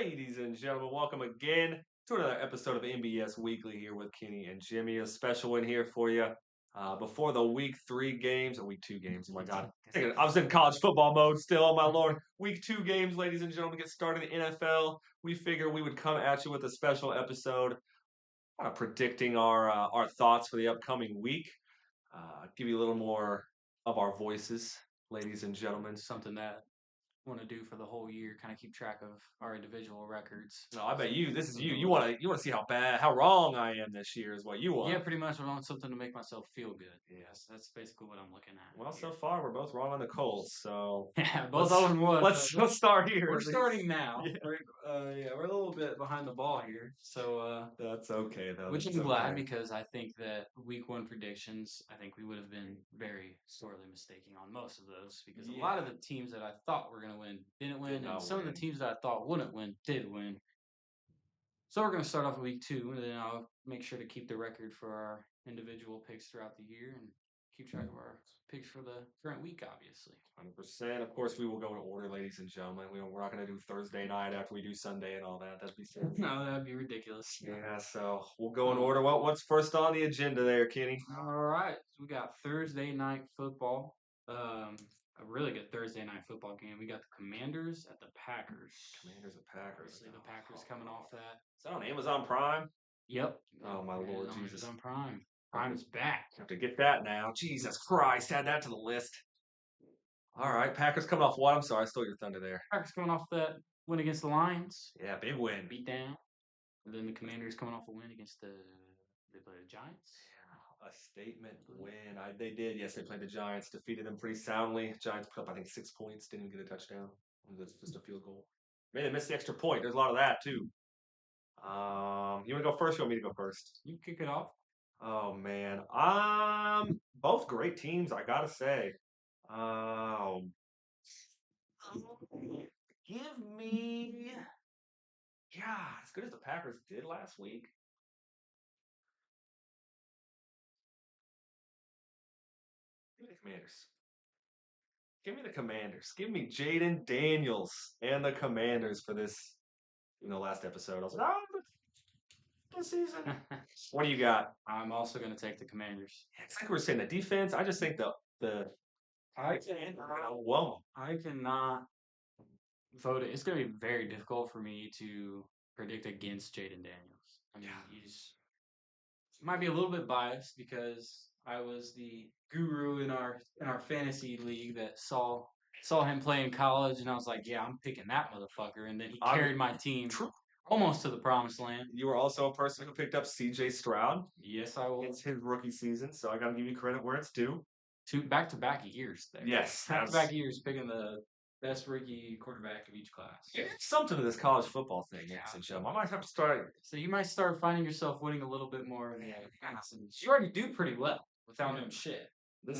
Ladies and gentlemen, welcome again to another episode of MBS Weekly here with Kenny and Jimmy. A special one here for you before the week 3 games, or week 2 games. Oh my God. I was in college football mode still, oh my Lord. Week 2 games, ladies and gentlemen, get started in the NFL. We figure we would come at you with a special episode predicting our thoughts for the upcoming week. Give you a little more of our voices, ladies and gentlemen. Something that I want to do for the whole year, kind of keep track of our individual records. No, I bet you. This is you. You want to see how wrong I am this year is what you want. Yeah, pretty much. I want something to make myself feel good. Yes, that's basically what I'm looking at. Well, so far we're both wrong on the Colts. So Yeah, both of them was. let's start here. We're starting now. Yeah. We're a little bit behind the ball here. So That's okay though. which That's I'm glad okay. because I think that week 1 predictions, I think we would have been very sorely mistaken on most of those because a lot of the teams that I thought were going to win didn't win, not and some of win. the teams that I thought wouldn't win did win. So we're going to start off with week 2, and then I'll make sure to keep the record for our individual picks throughout the year and keep track of our picks for the current week, obviously. 100%. Of course, we will go in order, ladies and gentlemen. We're not going to do Thursday night after we do Sunday and all that. That'd be silly. No, that'd be ridiculous. Yeah, so we'll go in order. What's first on the agenda there, Kenny? All right, so we got Thursday night football. A really good Thursday night football game. We got the Commanders at the Packers. Commanders and Packers. Obviously, the Packers coming off that. Is that on Amazon Prime? Yep. Oh my Lord It's on Jesus! Amazon Prime. Prime is back. Have to get that now. Jesus Christ, add that to the list. All right, Packers coming off what? I'm sorry, I stole your thunder there. Packers coming off that win against the Lions. Yeah, big win. Beat down. And then the Commanders coming off a win against they played the Giants. A statement win. They did. Yes, they played the Giants, defeated them pretty soundly. Giants put up, I think, 6 points, didn't get a touchdown. That's just a field goal. Maybe they missed the extra point. There's a lot of that too. You want to go first? Or you want me to go first? You kick it off. Oh man. Both great teams, I gotta say. Give me, yeah, as good as the Packers did last week. Give me the Commanders. Give me the Commanders. Give me Jaden Daniels and the Commanders for this, last episode. I was like, this season. What do you got? I'm also going to take the Commanders. Yeah, it's like we were saying, the defense. I just think I cannot vote it. It's going to be very difficult for me to predict against Jaden Daniels. I mean, he's might be a little bit biased because I was the guru in our fantasy league that saw him play in college, and I was like, yeah, I'm picking that motherfucker, and then he carried my team almost to the promised land. You were also a person who picked up C.J. Stroud. Yes, I was. It's his rookie season, so I got to give you credit where it's due. 2 back-to-back years there. Yes. Back-to-back years picking the best rookie quarterback of each class. It's something to this college football thing, I might have to start. So you might start finding yourself winning a little bit more. You already do pretty well without knowing shit.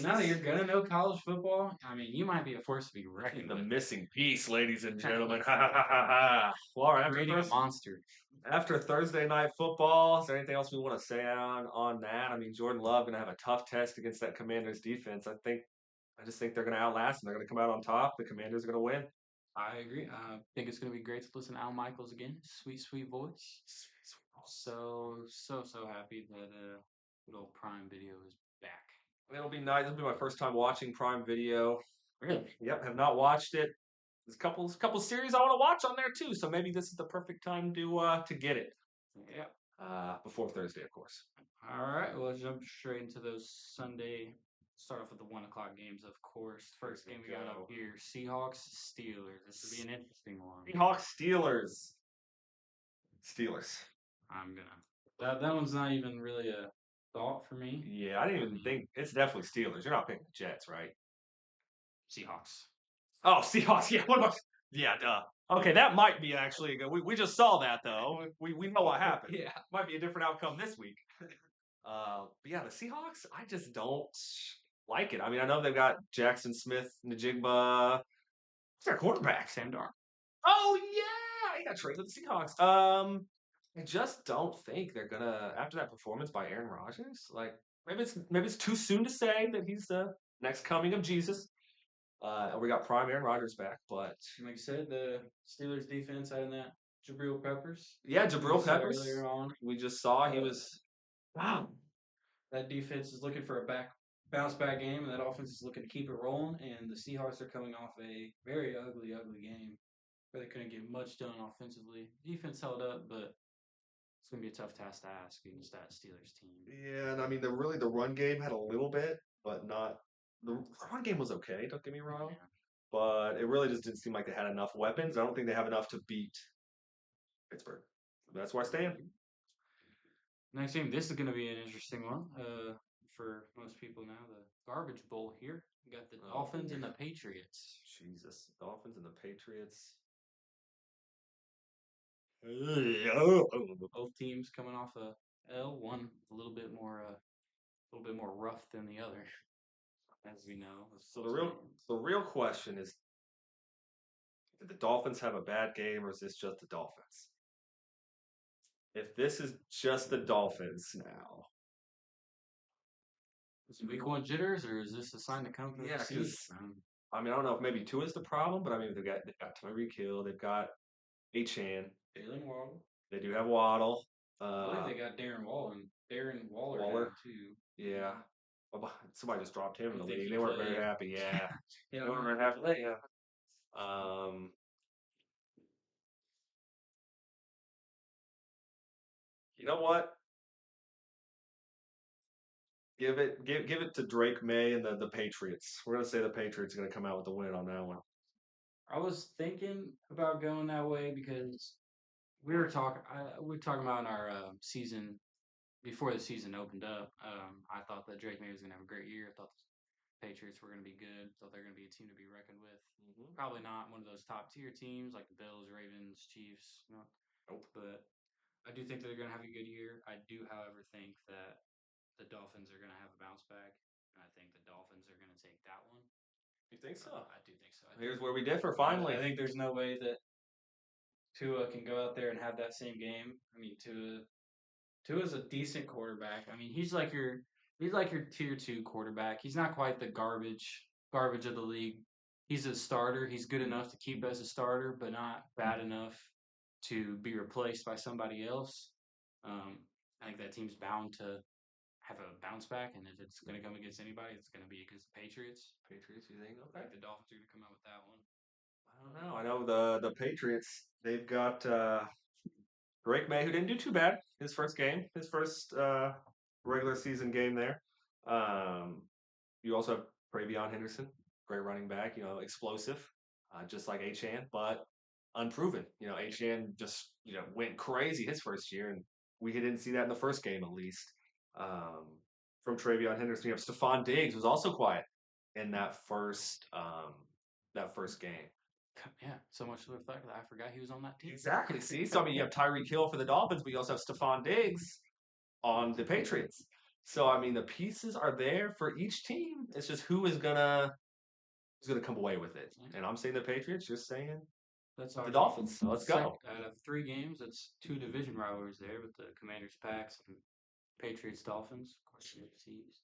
Now that you're gonna know college football, I mean, you might be a force to be reckoned with. The missing piece, ladies and gentlemen. Well, all right, creating a monster. After Thursday night football, is there anything else we want to say on that? I mean, Jordan Love gonna have a tough test against that Commanders defense. I just think they're gonna outlast them. They're gonna come out on top. The Commanders are gonna win. I agree. I think it's gonna be great to listen to Al Michaels again. Sweet, sweet voice. So happy that good old Prime Video is back. It'll be nice. It'll be my first time watching Prime Video. Really? Yep, have not watched it. There's a couple series I want to watch on there too, so maybe this is the perfect time to get it. Yeah. Before Thursday, of course. All right, well, let's jump straight into those Sunday. Start off with the 1:00 games, of course. First game we got up here: Seahawks, Steelers. This will be an interesting one. Seahawks, Steelers. I'm gonna. That one's not even really a thought for me. Yeah, I didn't even think it's definitely Steelers. You're not picking the Jets, right? Seahawks. Oh, Seahawks. Yeah. What about? Yeah, duh. Okay, that might be actually a good. We just saw that though. We know what happened. Yeah, might be a different outcome this week. But yeah, the Seahawks. I just don't like it. I mean, I know they've got Jackson Smith, Najigba. What's their quarterback? Sam Darnold. Oh yeah, he got traded to the Seahawks. I just don't think they're gonna after that performance by Aaron Rodgers. Like maybe it's too soon to say that he's the next coming of Jesus. We got prime Aaron Rodgers back, but like you said, the Steelers defense had in that Jabril Peppers. Yeah, We Jabril saw Peppers. earlier on. We just saw he Uh, was wow. that defense is looking for a bounce back game, and that offense is looking to keep it rolling. And the Seahawks are coming off a very ugly game where they couldn't get much done offensively. Defense held up, but it's gonna be a tough task to ask against that Steelers team. Yeah, and I mean the run game had a little bit, but not the run game was okay, don't get me wrong. Yeah. But it really just didn't seem like they had enough weapons. I don't think they have enough to beat Pittsburgh. That's where I stand. Next game, this is going to be an interesting one for most people now. The garbage bowl here. We got the Dolphins and the Patriots. Jesus, Dolphins and the Patriots. Both teams coming off a L. One a little bit more rough than the other, as we know. So the real question is, did the Dolphins have a bad game, or is this just the Dolphins? If this is just the Dolphins now, is it week one jitters, or is this a sign to come for yeah, the season? I mean, I don't know if maybe two is the problem, but I mean, they've got Tyreek Hill, they've got Achane, Jalen Waddle. they do have Waddle. I believe they got Darren Waller Waller, now too. yeah. Somebody just dropped him in the think league. he They weren't played. very happy. Yeah, Yeah, they weren't very happy. Yeah. Um, you know what? Give it to Drake May and the Patriots. We're gonna say the Patriots are gonna come out with the win on that one. I was thinking about going that way because we were talking about in our season before the season opened up. I thought that Drake May was going to have a great year. I thought the Patriots were going to be good. Thought they're going to be a team to be reckoned with. Probably not one of those top tier teams like the Bills, Ravens, Chiefs. Nope. But I do think that they're going to have a good year. I do, however, think that the Dolphins are going to have a bounce back, and I think the Dolphins are going to take that one. You think so? I do think so. Here's where we differ. Finally, I think there's no way that Tua can go out there and have that same game. I mean, Tua's a decent quarterback. I mean, he's like your tier two quarterback. He's not quite the garbage of the league. He's a starter. He's good enough to keep as a starter, but not bad enough to be replaced by somebody else. I think that team's bound to have a bounce back, and if it's going to come against anybody, it's going to be against the Patriots. Patriots. You think? I Okay. think the Dolphins are going to come out with that one. I don't know. I know the Patriots. They've got Drake May, who didn't do too bad his first game, his first regular season game there. You also have Pravion Henderson, great running back. You know, explosive, just like Achane, but unproven. You know, Achane just went crazy his first year, and we didn't see that in the first game at least. From Travion Henderson, you have Stephon Diggs, who's also quiet in that first game. Yeah, so much to reflect. I forgot he was on that team. Exactly. See, so I mean, you have Tyreek Hill for the Dolphins, but you also have Stephon Diggs on the Patriots. So I mean, the pieces are there for each team. It's just who's gonna come away with it. And I'm saying the Patriots. You're saying That's the Dolphins. So let's go. Out of 3 games, that's 2 division rivalries there with the Commanders Packs and Patriots Dolphins. Of course, teams.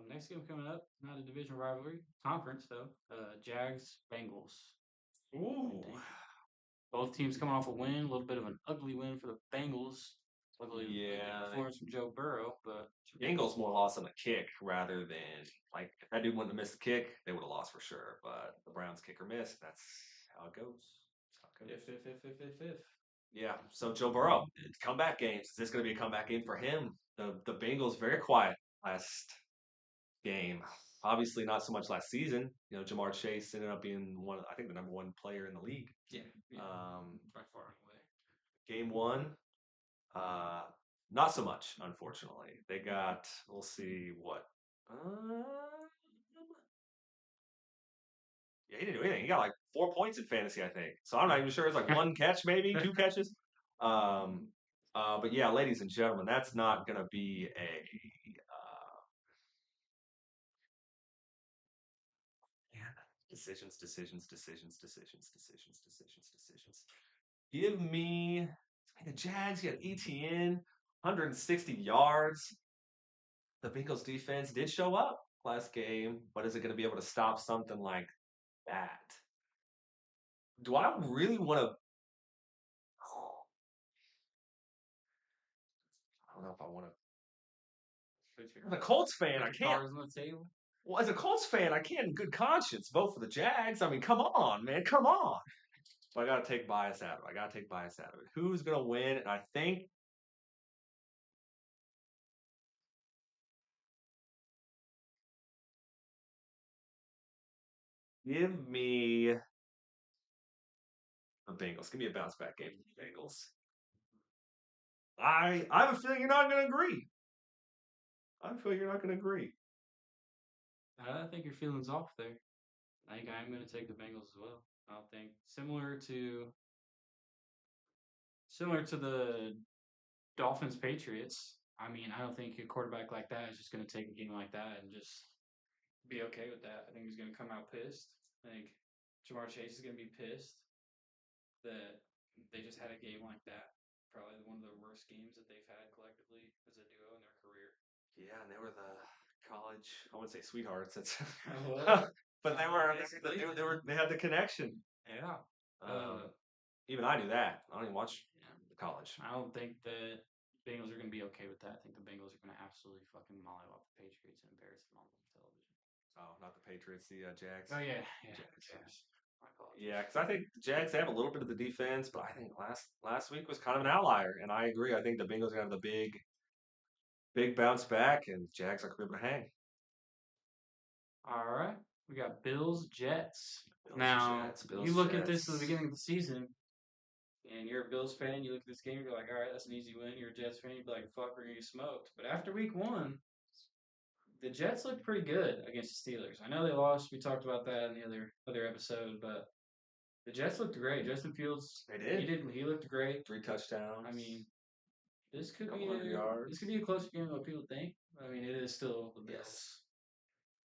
Next game coming up, not a division rivalry, conference though. Jags Bengals. Ooh. Both teams coming off a win, a little bit of an ugly win for the Bengals. Luckily, Yeah, performance from Joe Burrow, but Bengals more lost on the kick rather than like if that dude wouldn't have missed the kick, they would have lost for sure. But the Browns kicker missed. That's how it goes. if. Yeah. So Joe Burrow, comeback games. Is this going to be a comeback game for him? The Bengals very quiet last game. Obviously, not so much last season. You know, Jamar Chase ended up being I think the number 1 player in the league. Yeah. By far and away. Game 1, not so much, unfortunately. They got, we'll see what. Yeah, he didn't do anything. He got like 4 points in fantasy, I think. So I'm not even sure. It's like 1 catch, maybe 2 catches. But yeah, ladies and gentlemen, that's not gonna be a. Decisions. Give me the Jags. You got ETN, 160 yards. The Bengals defense did show up last game, but is it going to be able to stop something like that? Do I really want to? don't know if I want to. Put your, As a Colts fan, put I your can't. cards on the table. Well, as a Colts fan, I can't in good conscience vote for the Jags. I mean, come on, man, come on. But I gotta take bias out of it. I gotta take bias out of it. Who's gonna win? And I think give me the Bengals. Give me a bounce back game for the Bengals. I have a feeling you're not gonna agree. I feel you're not gonna agree. I think your feelings off there. I think I'm going to take the Bengals as well. I think similar to the Dolphins Patriots. I mean, I don't think a quarterback like that is just going to take a game like that and just be okay with that. I think he's going to come out pissed. I think Jamar Chase is going to be pissed that they just had a game like that. Probably one of the worst games that they've had collectively as a duo in their career. Yeah, and they were the college. I wouldn't say sweethearts. It's Well, but they had the connection. Yeah. Even I knew that. I don't even watch Yeah. the college. I don't think the Bengals are going to be okay with that. I think the Bengals are going to absolutely fucking molly off the Patriots and embarrass them on television. Oh, not the Patriots, the Jags. Oh yeah, Jags. Yeah, because I think the Jags have a little bit of the defense, but I think last week was kind of an outlier, and I agree. I think the Bengals are gonna have the big bounce back, and Jags are gonna be able to hang. All right, we got Bills Jets. Bills, Now Jets, Bills, you look Jets. at this at the beginning of the season, and you're a Bills fan. You look at this game, you're like, all right, that's an easy win. You're a Jets fan, you're like, fuck, we're gonna get smoked. But after week one, the Jets looked pretty good against the Steelers. I know they lost. We talked about that in the other episode, but the Jets looked great. Justin Fields, They did. He looked great. 3 touchdowns. I mean, this could Couple be hundred yards. this could be a closer game than what people think. I mean, it is still the Bills Yes.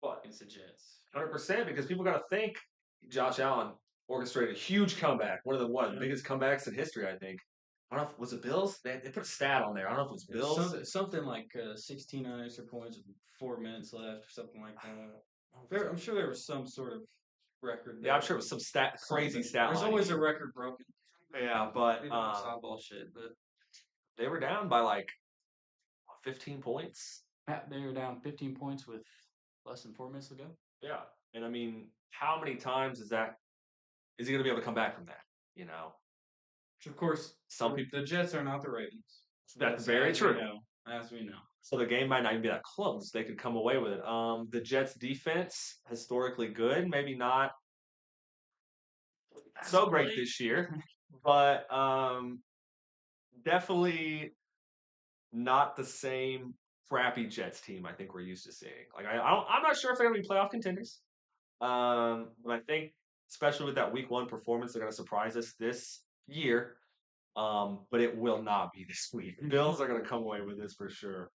But against the Jets. 100% because people got to think Josh Allen orchestrated a huge comeback. One of the biggest comebacks in history, I think. I don't know if was it Bills. They put a stat on there. I don't know if it was Bills. Something like 16 extra points with 4 minutes left or something like that. I'm sure there was some sort of record. Yeah, I'm sure it was some crazy stat. There's always a record broken. Yeah, but softball shit. But they were down by like 15 points. They were down 15 points with less than 4 minutes to go. Yeah, and I mean, how many times is he going to be able to come back from that? You know, which of course, some people. The Jets are not the Ravens. That's very true. As we know. So the game might not even be that close. They could come away with it. The Jets' defense historically good, maybe not so great this year, but definitely not the same crappy Jets team I think we're used to seeing. Like I'm not sure if they're going to be playoff contenders. But I think, especially with that Week 1 performance, they're going to surprise us this year. But it will not be this week. Bills are going to come away with this for sure.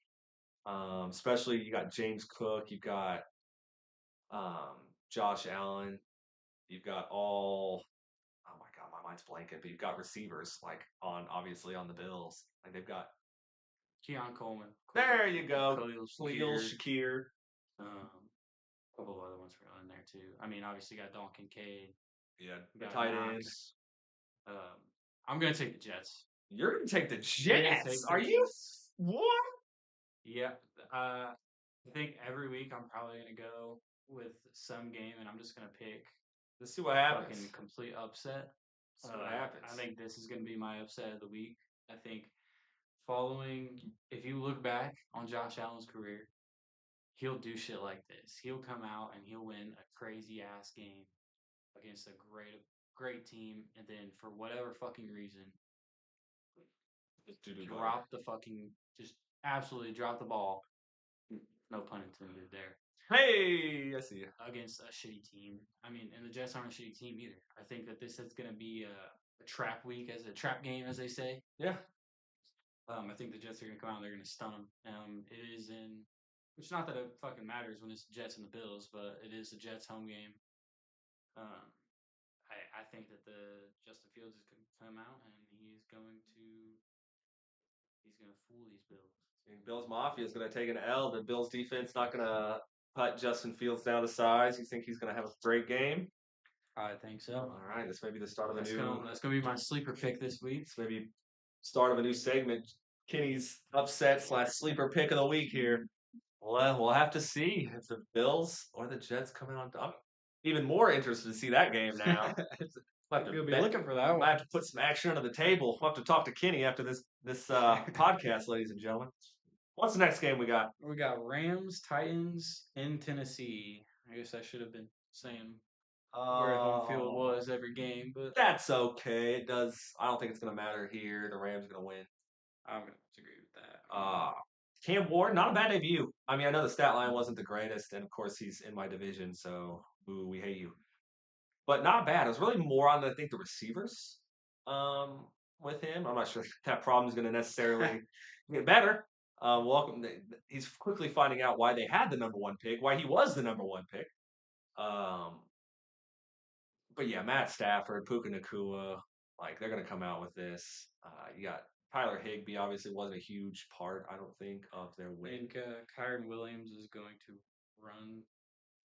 Especially you got James Cook, you've got Josh Allen, you've got oh my god, my mind's blanking, but you've got receivers obviously on the Bills. Like they've got Keon Coleman. There you go. Khalil Shakir. A couple of other ones were in there too. I mean, obviously you got Don Kincaid. Yeah, the tight ends. I'm gonna take the Jets. You're gonna take the Jets? Are you? What? Yeah. I think every week I'm probably gonna go with some game, and I'm just gonna pick. Let's see what happens. Fucking complete upset. See what happens. I think this is gonna be my upset of the week. I think if you look back on Josh Allen's career, he'll do shit like this. He'll come out and he'll win a crazy ass game against a great team, and then for whatever fucking reason, just absolutely drop the ball. No pun intended there. Hey, I see you. Against a shitty team. I mean, and the Jets aren't a shitty team either. I think that this is going to be a trap week, as a trap game, as they say. Yeah. I think the Jets are going to come out and they're going to stun them. It is which not that it fucking matters when it's the Jets and the Bills, but it is the Jets home game. I think that the Justin Fields is going to come out and he's going to fool these Bills. Bills Mafia is going to take an L. The Bills defense not going to put Justin Fields down to size. You think he's going to have a great game? I think so. All right, this may be the start of That's going to be my sleeper pick this week. This may be start of a new segment. Kenny's upset / sleeper pick of the week here. Well, we'll have to see if the Bills or the Jets come out on top. I'm even more interested to see that game now. I'll have to You'll be bet. looking for that I one. have to put some action under the table. We'll have to talk to Kenny after this podcast, ladies and gentlemen. What's the next game we got? We got Rams, Titans in Tennessee. I guess I should have been saying where home field was every game, but That's okay. It does. I don't think it's going to matter here. The Rams are going to win. I'm gonna disagree with that. Cam Ward, not a bad debut. I mean, I know the stat line wasn't the greatest, and of course he's in my division, so boo, we hate you. But not bad. It was really more on I think the receivers with him. I'm not sure that problem is going to necessarily get better. He's quickly finding out why they had the number one pick, why he was the number one pick. But yeah, Matt Stafford, Puka Nakua, like they're going to come out with this. You got Tyler Higbee, obviously wasn't a huge part, I don't think, of their I win. think Kyron Williams is going to run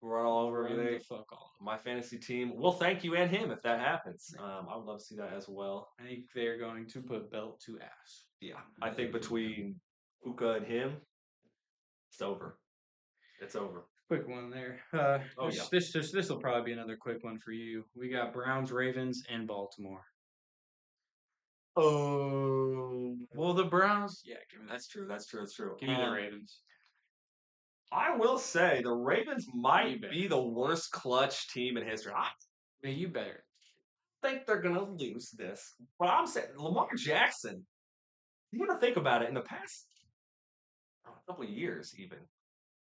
Run all over run everything. the fuck off. My fantasy team will thank you and him if that happens. I would love to see that as well. I think they're going to put belt to ass. Yeah, I think between Puka and him, it's over. It's over. Quick one there. Oh, yeah. This will probably be another quick one for you. We got Browns, Ravens, and Baltimore. Oh, Well, the Browns. Yeah, give me that's true. That's true. That's true. Give me the Ravens. I will say the Ravens might bet. be the worst clutch team in history. I Man, you better. think they're gonna lose this. But I'm saying Lamar Jackson. You gotta think about it. In the past couple of years, even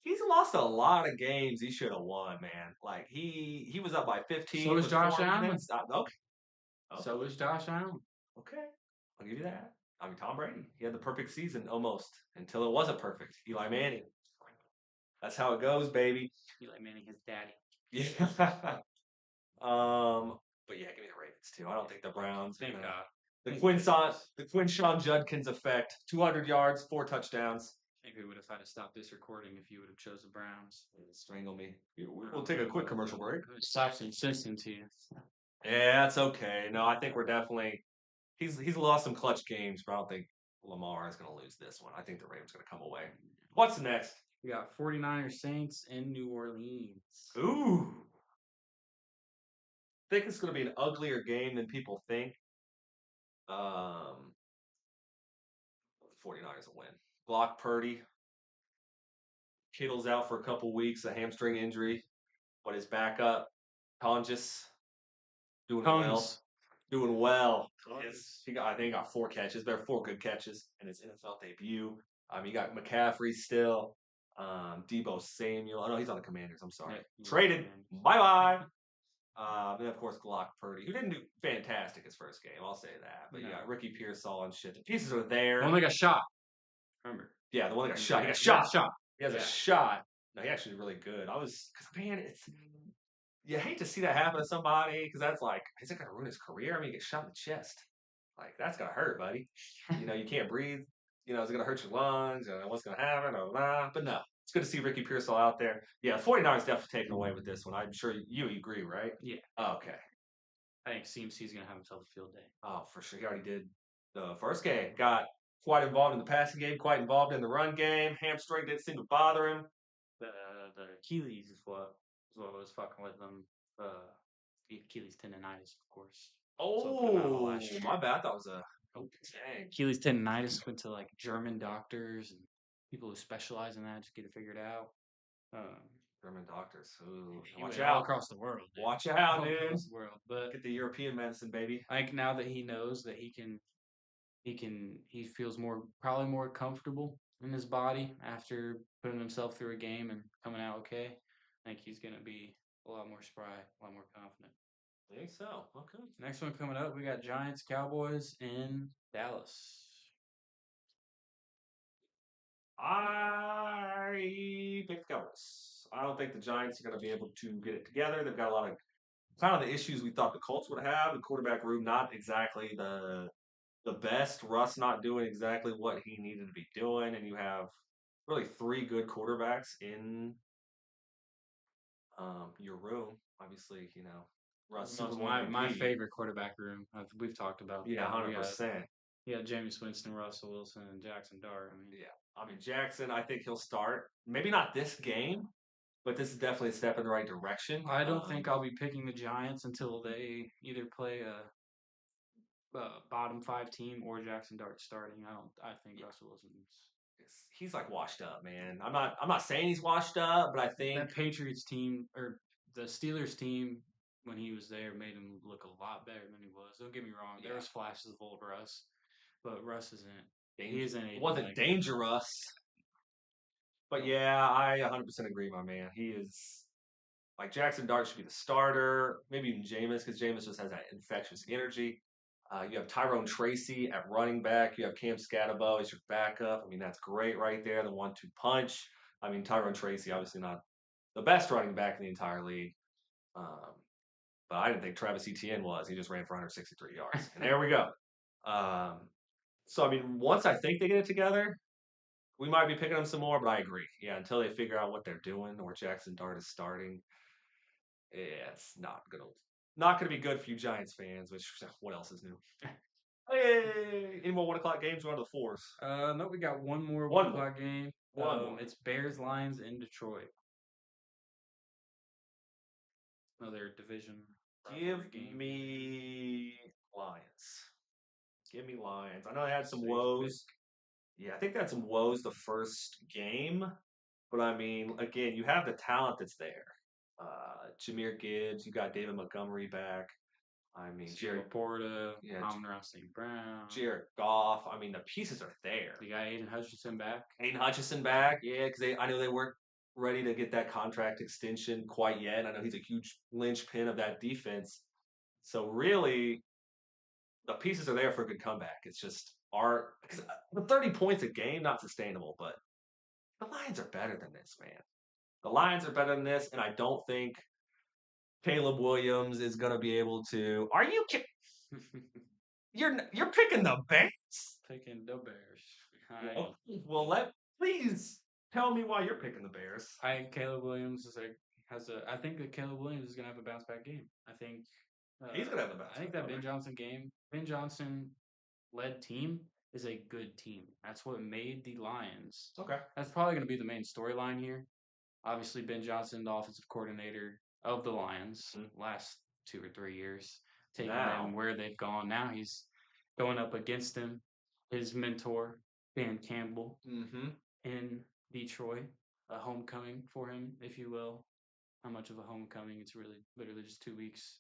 he's lost a lot of games he should have won. Man, like he was up by 15. So is with Josh 4 Allen. minutes. Okay. So is Josh Allen. Okay, I'll give you that. I mean, Tom Brady, he had the perfect season almost until it wasn't perfect. Eli Manning. That's how it goes, baby. Eli Manning, his daddy. Yeah. But yeah, give me the Ravens too. I don't think the Browns. Thank God. The Quinshawn Judkins effect. 200 yards, 4 touchdowns. I think we would have had to stop this recording if you would have chose the Browns. Strangle me. We'll take a quick commercial break. Stop consistency. Yeah, that's okay. No, I think we're definitely. He's lost some clutch games, but I don't think Lamar is going to lose this one. I think the Ravens going to come away. What's next? We got 49ers Saints in New Orleans. Ooh. I think it's going to be an uglier game than people think. 49ers will win. Glock Purdy. Kittle's out for a couple weeks, a hamstring injury, but his backup, Tonjes, doing well. Doing well. I think he got 4 catches. There are 4 good catches in his NFL debut. You got McCaffrey still. Debo Samuel. Oh, no, he's on the Commanders. I'm sorry. Yeah, Traded. Bye-bye. And of course, Glock Purdy, who didn't do fantastic his first game. I'll say that. But you got Ricky Pearsall and shit. The pieces are there. One that got shot. Remember? Yeah, the one that got shot. He got shot. He has a shot. No, he actually did really good. You hate to see that happen to somebody because that's like, is it going to ruin his career? I mean, he gets shot in the chest. Like, that's going to hurt, buddy. You can't breathe. Is it going to hurt your lungs? What's going to happen? But no, it's good to see Ricky Pearsall out there. Yeah, 49ers definitely taking away with this one. I'm sure you agree, right? Yeah. Okay. I think CMC's going to have himself a field day. Oh, for sure. He already did the first game. Got quite involved in the passing game, quite involved in the run game. Hamstring didn't seem to bother him. The Achilles is what was fucking with him. Achilles tendonitis, of course. Oh, my bad. I thought it was a dang. Achilles tendonitis. Went to like German doctors and people who specialize in that to get it figured out. German doctors. Ooh, watch out all across the world. Dude. Watch out, dude. Across the world, but get the European medicine, baby. I think now that he knows that he feels probably more comfortable in his body after putting himself through a game and coming out okay. I think he's gonna be a lot more spry, a lot more confident. I think so. Okay. Next one coming up, we got Giants, Cowboys in Dallas. I picked the Cowboys. I don't think the Giants are going to be able to get it together. They've got a lot of kind of the issues we thought the Colts would have. The quarterback room not exactly the best. Russ not doing exactly what he needed to be doing, and you have really 3 good quarterbacks in your room. Obviously, Russ is my favorite quarterback room. We've talked about. Yeah, 100%. Yeah, Jameis Winston, Russell Wilson, and Jackson Dart. I mean, Yeah. I mean, Jackson, I think he'll start. Maybe not this game, but this is definitely a step in the right direction. I don't think I'll be picking the Giants until they either play a bottom five team or Jackson Dart starting. I think Yeah, Russell Wilson's he's like washed up, man. I'm not saying he's washed up, but I think that Patriots team or the Steelers team when he was there made him look a lot better than he was. Don't get me wrong, there yeah, was flashes of old Russ, but Russ isn't. He danger isn't anything wasn't like that. dangerous. But So, yeah, I 100% agree, my man. He is like Jackson Dart should be the starter, maybe even Jameis, because Jameis just has that infectious energy. You have Tyrone Tracy at running back. You have Cam Scatterbo as your backup. I mean, that's great right there. The 1-2 punch. I mean, Tyrone Tracy, obviously not the best running back in the entire league. Um, but I didn't think Travis Etienne was. He just ran for 163 yards. And there we go. Um, so, I mean, once I think they get it together, we might be picking them some more, but I agree. Yeah, until they figure out what they're doing or Jackson Dart is starting, yeah, it's not gonna be good for you Giants fans. Which what else is new? Hey, any more 1 o'clock games? We're on to the fours. no, we got one more One more. game. One more. It's Bears Lions in Detroit. Another division Give rivalry game. me Lions. Give me Lions. I know they had some Safe woes. Yeah, I think they had some woes the first game, but I mean, again, you have the talent that's there. Jameer Gibbs, you got David Montgomery back. I mean, Steve Jared, Laporta, yeah, Amon-Ra St. Brown. Jared Goff. I mean, the pieces are there. You got Aiden Hutchinson back. Aiden Hutchinson back, yeah, because I know they weren't ready to get that contract extension quite yet. I know he's a huge linchpin of that defense. So really, the pieces are there for a good comeback. It's just our because the 30 points a game not sustainable, but the Lions are better than this, man. The Lions are better than this, and I don't think Caleb Williams is going to be able to. Are you kidding? You're picking the Bears? Picking the Bears. Well, please tell me why you're picking the Bears. Caleb Williams I think that Caleb Williams is gonna have a bounce back game. I think He's gonna have a bounce I think back. that Ben Johnson led team is a good team. That's what made the Lions. Okay. That's probably gonna be the main storyline here. Obviously, Ben Johnson, the offensive coordinator of the Lions, last 2 or 3 years, taking them where they've gone. Now he's going up against him, his mentor, Dan Campbell, in Detroit. A homecoming for him, if you will. How much of a homecoming? It's really literally just 2 weeks.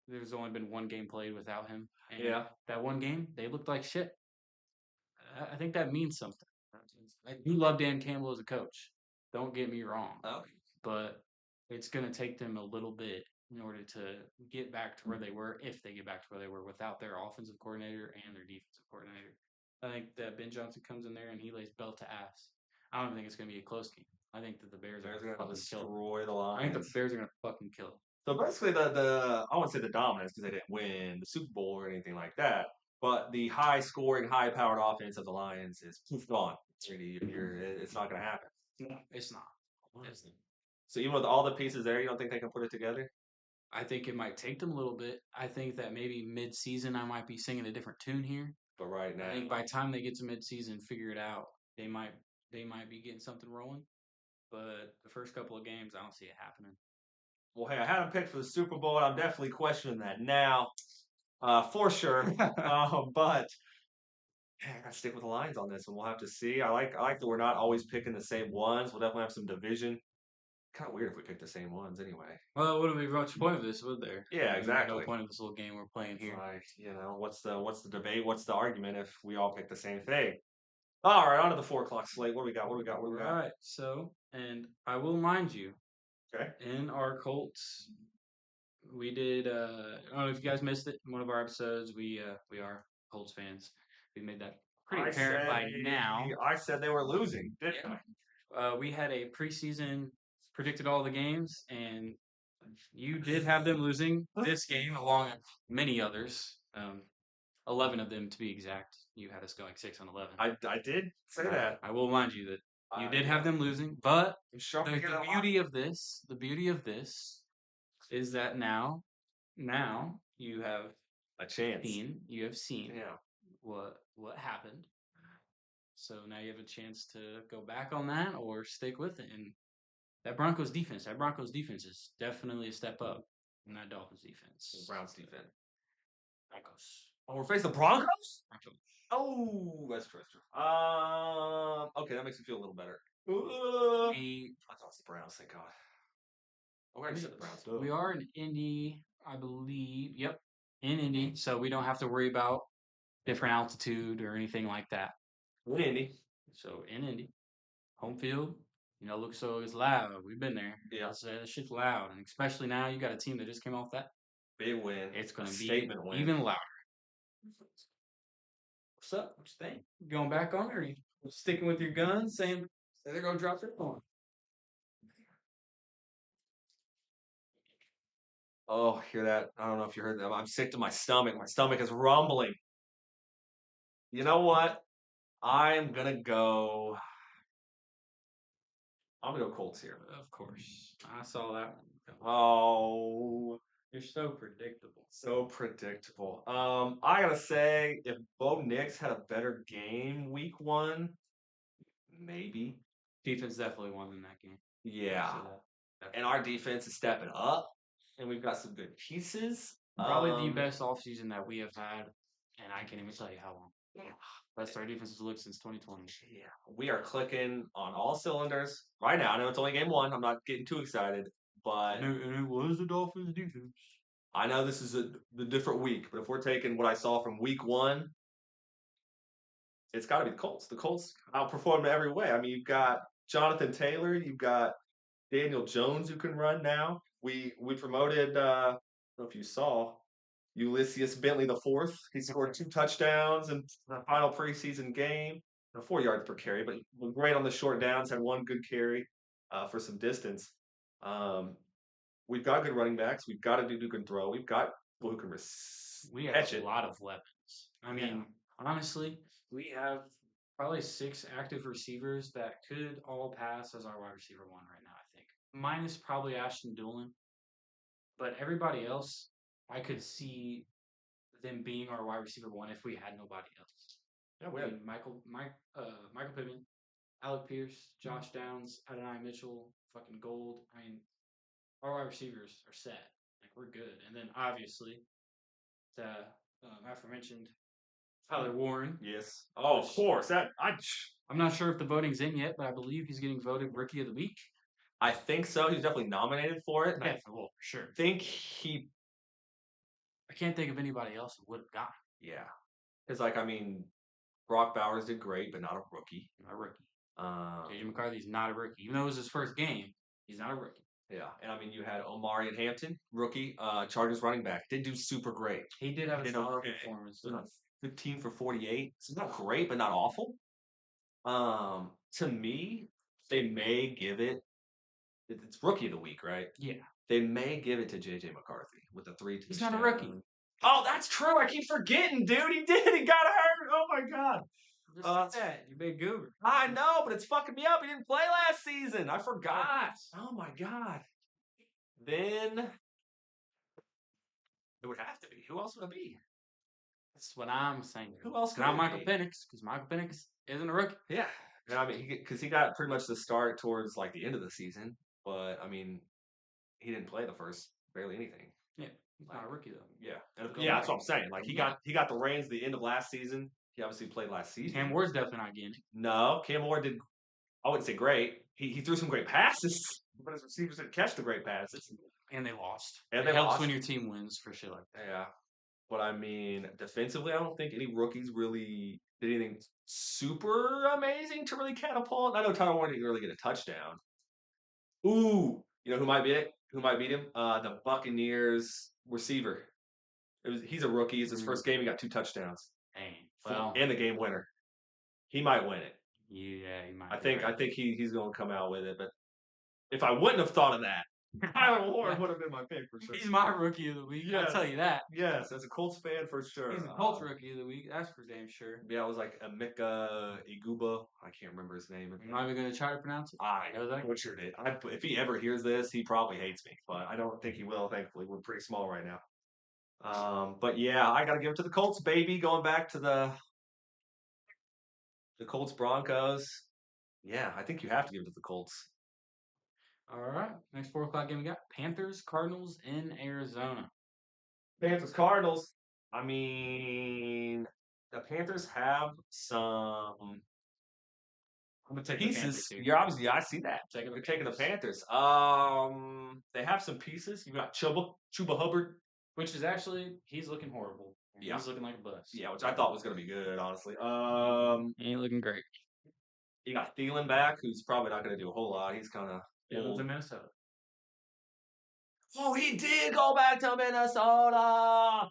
There's only been one game played without him. And Yeah. that one game, they looked like shit. I think that means something. I do love Dan Campbell as a coach. Don't get me wrong. Okay. But it's going to take them a little bit in order to get back to where they were, if they get back to where they were without their offensive coordinator and their defensive coordinator. I think that Ben Johnson comes in there and he lays belt to ass. I don't think it's going to be a close game. I think that the Bears are going to destroy the Lions. I think the Bears are going to fucking kill them. So basically, the I won't say the dominance because they didn't win the Super Bowl or anything like that, but the high scoring, high powered offense of the Lions is gone. It's not going to happen. No, it's not. So even with all the pieces there, you don't think they can put it together? I think it might take them a little bit. I think that maybe mid-season I might be singing a different tune here. But right now, I think by the time they get to mid-season, figure it out, they might be getting something rolling. But the first couple of games, I don't see it happening. Well, hey, I had them picked for the Super Bowl, and I'm definitely questioning that now, for sure. But I gotta stick with the Lions on this, and we'll have to see. I like that we're not always picking the same ones. We'll definitely have some division. Kind of weird if we pick the same ones anyway. Well, what would be much point of this, would there? Yeah, exactly. No point of this little game we're playing here. Like, what's the debate? What's the argument if we all pick the same thing? All right, on to the 4 o'clock slate. What do we got? All right. So, and I will mind you, okay, in our Colts, we did. I don't know if you guys missed it in one of our episodes. We are Colts fans. We made that pretty apparent by now. I said they were losing, didn't I? We had a preseason, predicted all the games, and you did have them losing this game along with many others. 11 of them to be exact. You had us going 6-11. I did say that. I will remind you that you did have them losing, but the beauty of this is that now you have a chance. you have seen Yeah. what happened. So now you have a chance to go back on that or stick with it. And that Broncos defense is definitely a step up from that Dolphins defense. Browns defense. Broncos. Oh, we're facing the Broncos? Broncos. Oh, that's true. Okay, that makes me feel a little better. I thought it's the Browns, thank God. Oh, I already said the Browns. We are in Indy, I believe. Yep, in Indy, so we don't have to worry about different altitude or anything like that. In Indy. So in Indy, home field, look, so it's loud. We've been there. Yeah. That shit's loud, and especially now you got a team that just came off that big win. It's going to be statement win. even louder. What's up? What you think? Going back on, or are you sticking with your guns, saying they're going to drop their phone? Oh, hear that? I don't know if you heard that. I'm sick to my stomach. My stomach is rumbling. You know what? I'm gonna go Colts here. Of course. I saw that one. Oh, You're so predictable. so predictable. I gotta say, if Bo Nix had a better game week 1, maybe. Defense definitely won in that game. Yeah. And our defense is stepping up, and we've got some good pieces. Probably the best offseason that we have had, and I can't even tell you how long. Yeah. Best our defense has looked since 2020. Yeah. We are clicking on all cylinders right now. I know it's only game 1. I'm not getting too excited, but And it was the Dolphins' defense. I know this is the different week, but if we're taking what I saw from week 1, it's got to be the Colts. The Colts outperformed every way. I mean, you've got Jonathan Taylor, you've got Daniel Jones who can run now. We promoted. I don't know if you saw Ulysses Bentley the fourth. He scored 2 touchdowns in the final preseason game, 4 yards per carry, but great on the short downs. Had 1 good carry for some distance. We've got good running backs. We've got a dude who can throw. We've got people who can we have catch a it. lot of weapons. I mean, honestly, we have probably 6 active receivers that could all pass as our wide receiver 1 right now, I think. Minus probably Ashton Dulin. But everybody else, I could see them being our wide receiver 1 if we had nobody else. Yeah, we have Michael Pittman, Alec Pierce, Josh Downs, Adonai Mitchell, fucking Gold. I mean, our wide receivers are set. Like, we're good. And then, obviously, the aforementioned Tyler Warren. Yes. Oh, of course. I'm not sure if the voting's in yet, but I believe he's getting voted Rookie of the Week. I think so. He's definitely nominated for it. Yeah, for sure. I can't think of anybody else who would have gotten. Yeah. Because, Brock Bowers did great, but not a rookie. Not a rookie. JJ McCarthy's not a rookie. Even though it was his first game, he's not a rookie. Yeah. And, you had Omari and Hampton, rookie, Chargers running back. Did do super great. He did have a solid performance. 15 for 48. It's not great, but not awful. To me, they may give it. It's Rookie of the Week, right? Yeah. They may give it to JJ McCarthy with the 3 touchdowns. He's not a rookie. Oh, that's true. I keep forgetting, dude. He did. He got hurt. Oh my God. You big goober. I know, but it's fucking me up. He didn't play last season. I forgot. Oh my God. Then it would have to be. Who else would it be? That's what I'm saying. Who else could Not it Michael be? Penix, because Michael Penix isn't a rookie. Yeah. Because he got pretty much the start towards the end of the season, but he didn't play the first barely anything. Yeah, he's not a rookie though. Yeah, that's what I'm saying. He got the reins the end of last season. He obviously played last season. Cam Ward's definitely not getting it. No, Cam Ward did. I wouldn't say great. He threw some great passes, but his receivers didn't catch the great passes. And they lost. And it helps when your team wins for shit like that. Yeah. But defensively, I don't think any rookies really did anything super amazing to really catapult. I know Tyler Warren didn't really get a touchdown. Ooh, you know who might beat it? Who might beat him? The Buccaneers receiver. He's a rookie. It's his first game. He got 2 touchdowns. Well, and the game winner. He might win it. Yeah, he might. I think he's going to come out with it. But if I wouldn't have thought of that, Tyler Warren would have been my pick for sure. He's my Rookie of the Week. Yes. I'll tell you that. Yes, as a Colts fan for sure. He's a Colts Rookie of the Week. That's for damn sure. Yeah, it was like Emeka Iguba. I can't remember his name. You're not even going to try to pronounce it? I know that. Butchered it. If he ever hears this, he probably hates me. But I don't think he will, thankfully. We're pretty small right now. But yeah, I got to give it to the Colts, baby. Going back to the The Colts Broncos. Yeah, I think you have to give it to the Colts. All right. Next 4 o'clock game we got Panthers Cardinals in Arizona. Panthers Cardinals. I mean, the Panthers have some I'm gonna take the Panthers pieces. here. You're obviously, I see that. Taking the You're taking the Panthers. Panthers. They have some pieces. You got Chuba Hubbard. Which is actually he's looking horrible. Yeah. He's looking like a bust. Yeah, which I thought was going to be good, honestly. He ain't looking great. You got Thielen back, who's probably not going to do a whole lot. He's kind of He lives old. in Minnesota. Oh, he did go back to Minnesota.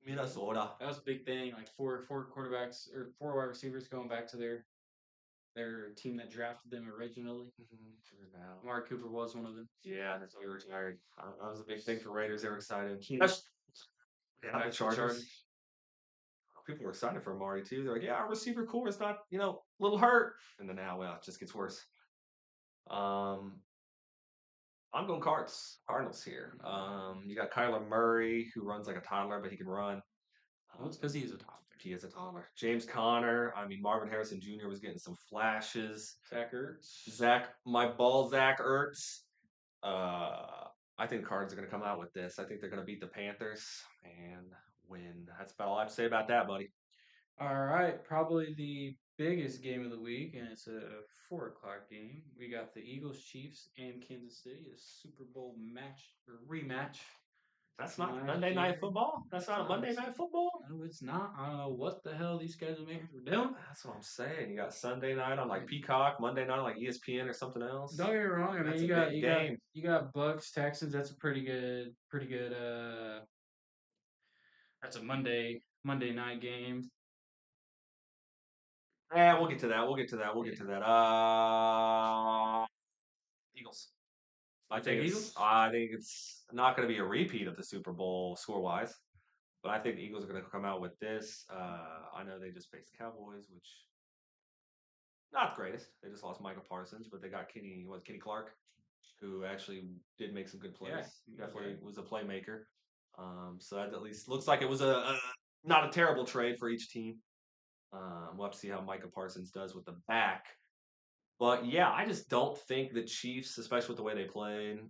Minnesota. That was a big thing. Like four quarterbacks or 4 wide receivers going back to their team that drafted them originally. Amari Cooper was one of them. Yeah, that's why he retired. That was a big thing for Raiders. They were excited. He- Yeah, back the to Chargers. People were excited for Amari too. They're like, "Yeah, our receiver core is not, a little hurt." And then now, well, it just gets worse. I'm going Cardinals here. You got Kyler Murray, who runs like a toddler, but he can run. Well, it's because he is a toddler. He is a toddler. James Conner. I mean, Marvin Harrison Jr. was getting some flashes. Zach Ertz. Zach Ertz. I think the Cardinals are going to come out with this. I think they're going to beat the Panthers and win. That's about all I have to say about that, buddy. All right, probably the biggest game of the week, and it's a 4 o'clock game. We got the Eagles, Chiefs, and Kansas City, a Super Bowl match or rematch. That's not Monday Night Football. That's not Monday Night Football. No, it's not. I don't know what the hell these schedule makers were doing. That's what I'm saying. You got Sunday night on like Peacock, Monday night on like ESPN or something else. Don't get me wrong. I mean, That's you got Bucks, Texans. That's a pretty good. That's a Monday night game. Yeah, we'll get to that. Eagles. I think it's not going to be a repeat of the Super Bowl score wise, but I think the Eagles are going to come out with this. I know they just faced the Cowboys, which not the greatest. They just lost Michael Parsons, but they got Kenny Clark, who actually did make some good plays. Yeah, Definitely was a playmaker. So that at least looks like it was a not a terrible trade for each team. We'll have to see how Micah Parsons does with the back. But yeah, I just don't think the Chiefs, especially with the way they played,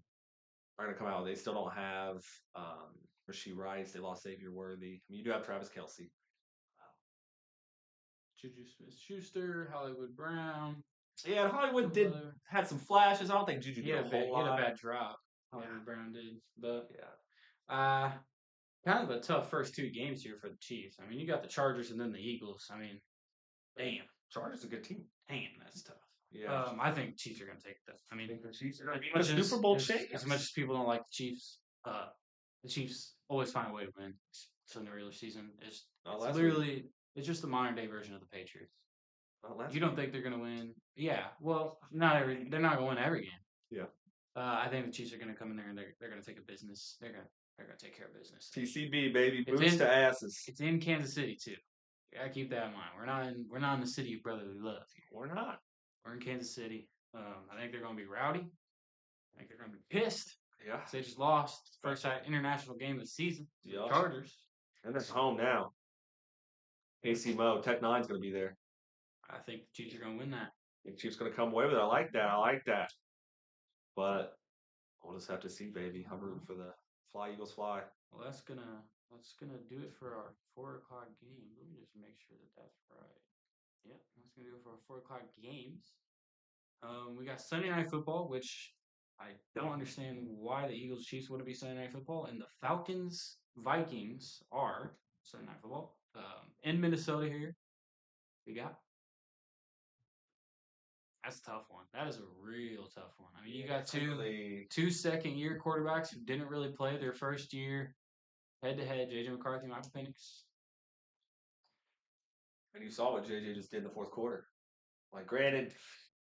are going to come out. They still don't have Rashee Rice. They lost Xavier Worthy. I mean, you do have Travis Kelce. Juju Smith-Schuster, Hollywood Brown. Yeah, and Hollywood had some flashes. I don't think Juju did a whole lot. He had a bad drop. Hollywood Brown did, but yeah. Kind of a tough first 2 games here for the Chiefs. I mean, you got the Chargers and then the Eagles. I mean, damn. Chargers a good team. Damn, that's tough. Yeah. I think Chiefs are going to take that. I mean, the Chiefs are going to be the Super Bowl champions. As much as people don't like the Chiefs always find a way to win. So in the regular season, it's just the modern day version of the Patriots. You don't think they're going to win? Yeah. Well, they're not going to win every game. Yeah. I think the Chiefs are going to come in there and they're going to take a business. They're going to take care of business. TCB, baby, boost to asses. It's in Kansas City too. You gotta keep that in mind. We're not in the city of brotherly love here. We're not. We're in Kansas City. I think they're going to be rowdy. I think they're going to be pissed. Yeah. They just lost first international game of the season. Yeah. Chargers. And they're home now. AC Mo, Tech 9's going to be there. I think the Chiefs are going to win that. I think the Chiefs going to come away with it. I like that. But we'll just have to see, baby. I'm rooting for the Fly Eagles Fly. Well, that's gonna do it for our 4 o'clock game. Let me just make sure that's right. Yep, that's gonna do it for our 4 o'clock games. We got Sunday Night Football, which I don't understand why the Eagles Chiefs wouldn't be Sunday Night Football, and the Falcons Vikings are Sunday Night Football. In Minnesota here, we got. That's a tough one. That is a real tough one. I mean, you got two second-year quarterbacks who didn't really play their first year head-to-head, J.J. McCarthy, Michael Penix. And you saw what J.J. just did in the fourth quarter. Like, granted,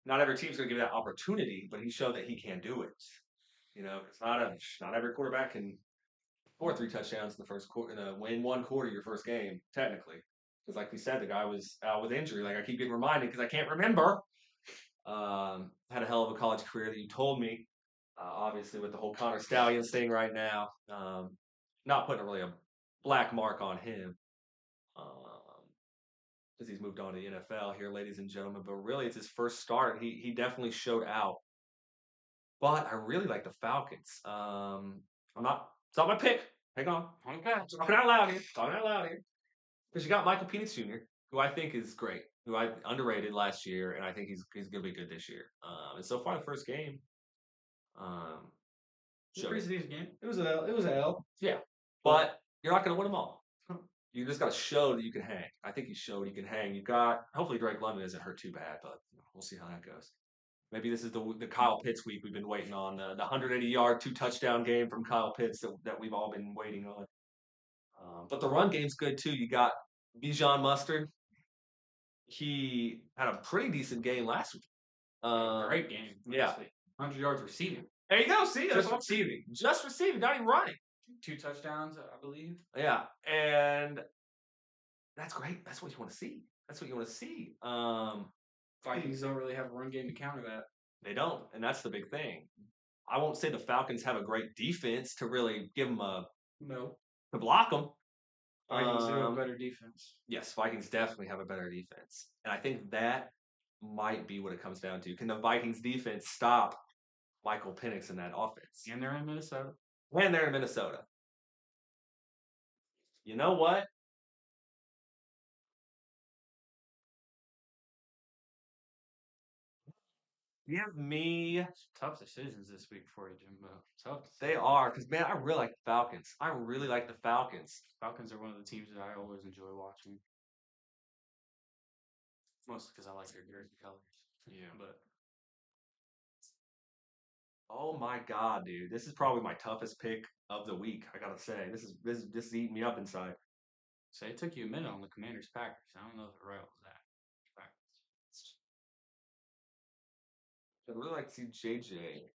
not every team's going to give that opportunity, but he showed that he can do it. It's not every quarterback can score 3 touchdowns in the first quarter, win 1 quarter your first game, technically. Because like we said, the guy was out with injury. Like I keep getting reminded because I can't remember. Had a hell of a college career that you told me. Obviously, with the whole Connor Stallions thing right now, not putting really a black mark on him. because he's moved on to the NFL here, ladies and gentlemen. But really, it's his first start. He definitely showed out. But I really like the Falcons. I'm not. It's not my pick. Hang on. Okay. Talking out loud here. Talking out loud here. Because you got Michael Penix Jr., who I think is great, who I underrated last year, and I think he's going to be good this year. And so far, the first game, um, It was a pretty decent game. It was an L. It was an L. yeah, but you're not going to win them all. You just got to show that you can hang. I think he showed he can hang. You got hopefully Drake London isn't hurt too bad, but we'll see how that goes. Maybe this is the Kyle Pitts week we've been waiting on the 180-yard 2-touchdown game from Kyle Pitts that we've all been waiting on. But the run game's good too. You got Bijan Mustard. He had a pretty decent game last week. Great game. Yeah. 100 yards receiving. There you go. See, that's Just what I'm saying. receiving. Just receiving, not even running. 2 touchdowns, I believe. Yeah, and that's great. That's what you want to see. That's what you want to see. Vikings don't really have a run game to counter that. They don't, and that's the big thing. I won't say the Falcons have a great defense to really give them No. to block them. Vikings do have a better defense. Yes, Vikings definitely have a better defense, and I think that might be what it comes down to. Can the Vikings defense stop Michael Penix in that offense? And they're in Minnesota. And they're in Minnesota. You know what? Give me. Tough decisions this week for you, Jimbo. Tough. They are, because, man, I really like the Falcons. I really like the Falcons. Falcons are one of the teams that I always enjoy watching. Mostly because I like their jersey colors. Yeah. But Oh my God, dude. This is probably my toughest pick of the week, I gotta say. This is eating me up inside. so it took you a minute on the Commanders Packers. I don't know if the right was that. Packers. I'd really like to see JJ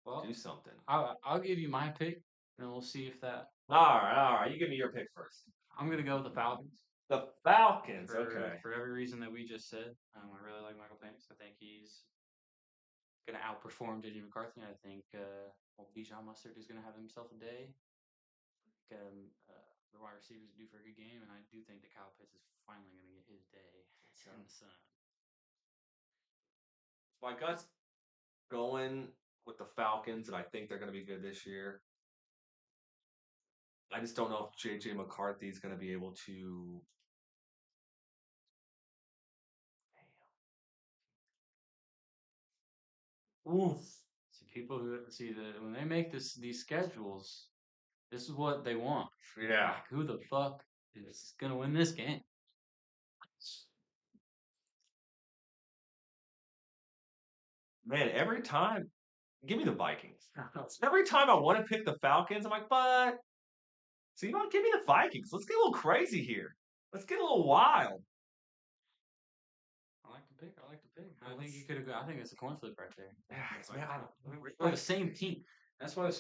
Well, do something. I'll give you my pick, and we'll see if that. All right. You give me your pick first. I'm gonna go with the Falcons. The Falcons. For, Okay. For every reason that we just said, I really like Michael Penix. I think he's going to outperform JJ McCarthy. I think Bijan Mustard is going to have himself a day. The wide receivers are due for a good game, and I do think that Kyle Pitts is finally going to get his day in the sun. My gut's going with the Falcons, and I think they're going to be good this year. I just don't know if JJ McCarthy is going to be able to. Oof. See, people who when they make these schedules, this is what they want. Yeah. Like, who the fuck is going to win this game? Man, every time, give me the Vikings. Every time I want to pick the Falcons, I'm like, but. So you want to give me the Vikings? Let's get a little crazy here. Let's get a little wild. I like the pick. I think you could have. I think it's a coin flip right there. Yeah, man, We're the same team. That's why the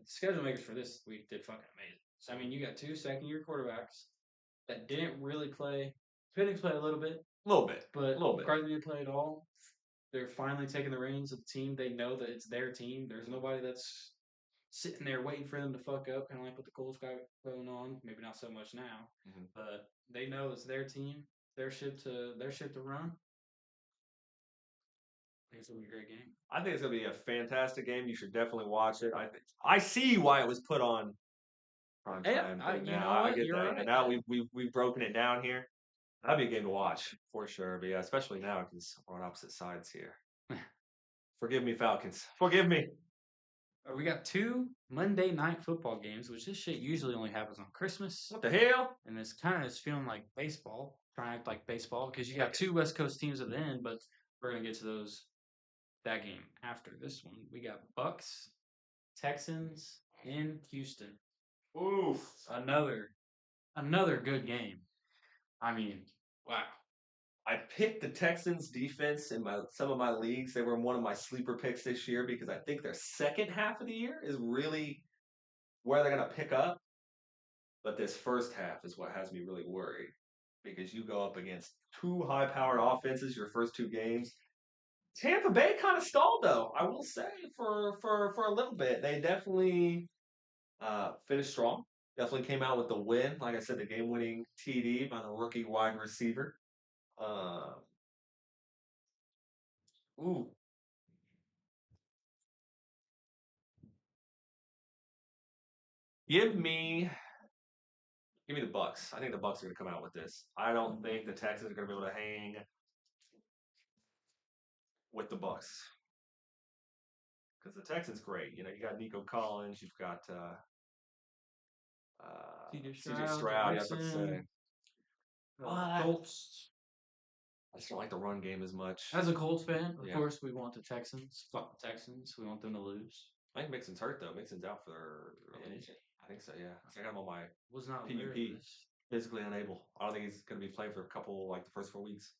schedule makers for this week did fucking amazing. So I mean, you got 2 second-year quarterbacks that didn't really play. Penix played a little bit, but McCarthy didn't play at all. They're finally taking the reins of the team. They know that it's their team. There's nobody that's sitting there waiting for them to fuck up, kind of like what the Colts got going on. Maybe not so much now, but they know it's their team, their ship to run. I think it's gonna be a great game. I think it's gonna be a fantastic game. You should definitely watch it. I see why it was put on prime time. I get that. Right. And now we've broken it down here. That'd be a game to watch for sure. But yeah, especially now because we're on opposite sides here. Forgive me, Falcons. Forgive me. We got 2 Monday night football games, which this shit usually only happens on Christmas. What the hell? And it's kind of feeling like baseball, trying to act like baseball, because you got 2 West Coast teams at the end, but we're gonna get to that game after this one. We got Bucks, Texans in Houston. Oof. Another good game. I mean, wow. I picked the Texans defense in some of my leagues. They were one of my sleeper picks this year because I think their second half of the year is really where they're going to pick up. But this first half is what has me really worried because you go up against 2 high-powered offenses your first 2 games. Tampa Bay kind of stalled, though, I will say, for a little bit. They definitely finished strong. definitely came out with the win. Like I said, the game-winning TD by the rookie wide receiver. Uh, ooh, give me give me the Bucks. I think the Bucks are going to come out with this. I don't think the Texans are going to be able to hang with the Bucks because the Texans great. You know, you got Nico Collins, you've got CJ Stroud. Yeah, I was about to say. But Colts. I just don't like the run game as much. As a Colts fan, of Yeah. course, we want the Texans. Fuck the Texans. We want them to lose. I think Mixon's hurt though. Mixon's out for. I think so. Yeah, I got him on my Was not PUP. aware of this. Physically unable. I don't think he's going to be playing for a couple, like the first 4 weeks.